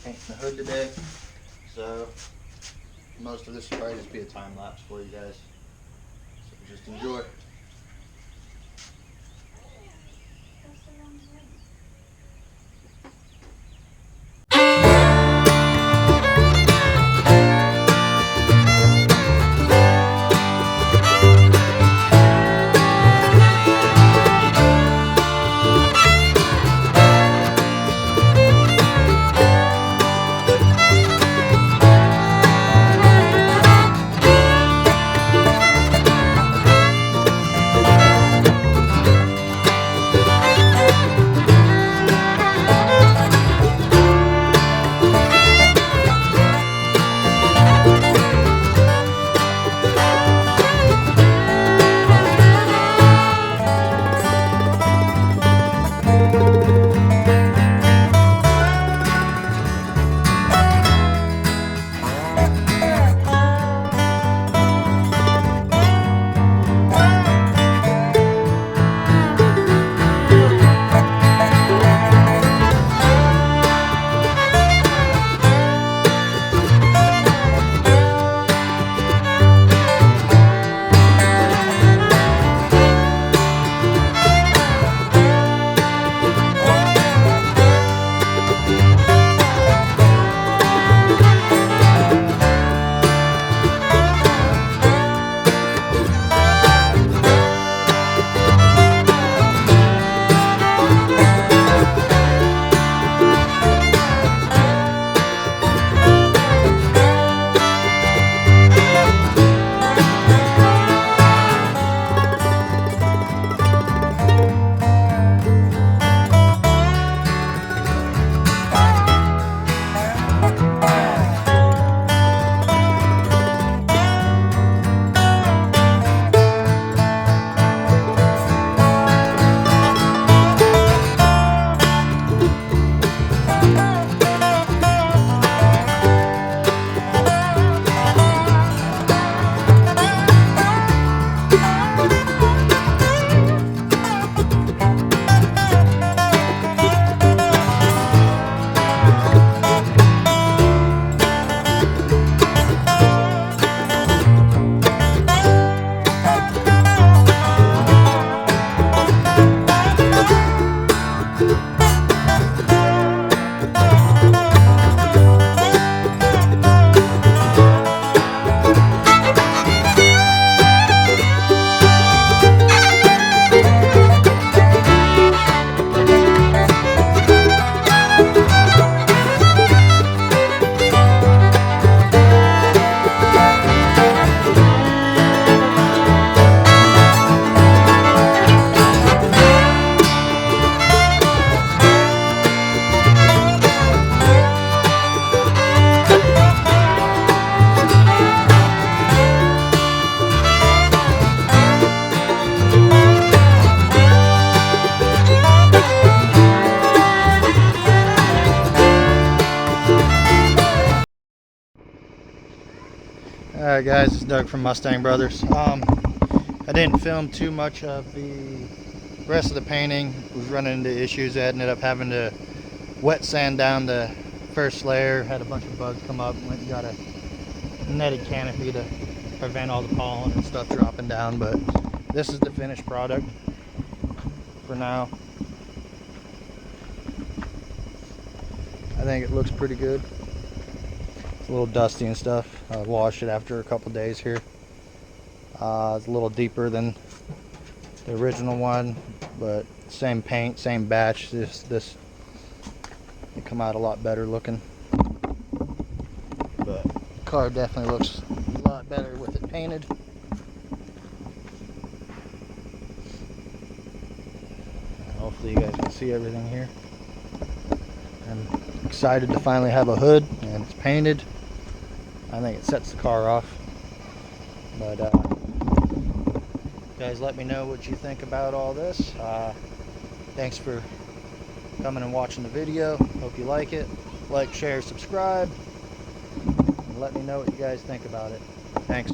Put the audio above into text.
painting the hood today. So most of this will probably just be a time lapse for you guys. So just enjoy. Alright guys, it's Doug from Mustang Brothers. I didn't film too much of the rest of the painting. Was running into issues. I ended up having to wet sand down the first layer. Had a bunch of bugs come up. Went and got a netted canopy to prevent all the pollen and stuff dropping down. But this is the finished product for now. I think it looks pretty good. A little dusty and stuff. I washed it after a couple days here. It's a little deeper than the original one, but same paint, same batch. This it come out a lot better looking. But the car definitely looks a lot better with it painted. Hopefully you guys can see everything here. I'm excited to finally have a hood and it's painted. I think it sets the car off. But guys, let me know what you think about all this. Thanks for coming and watching the video. Hope you like it. Like, share, subscribe, and let me know what you guys think about it. Thanks.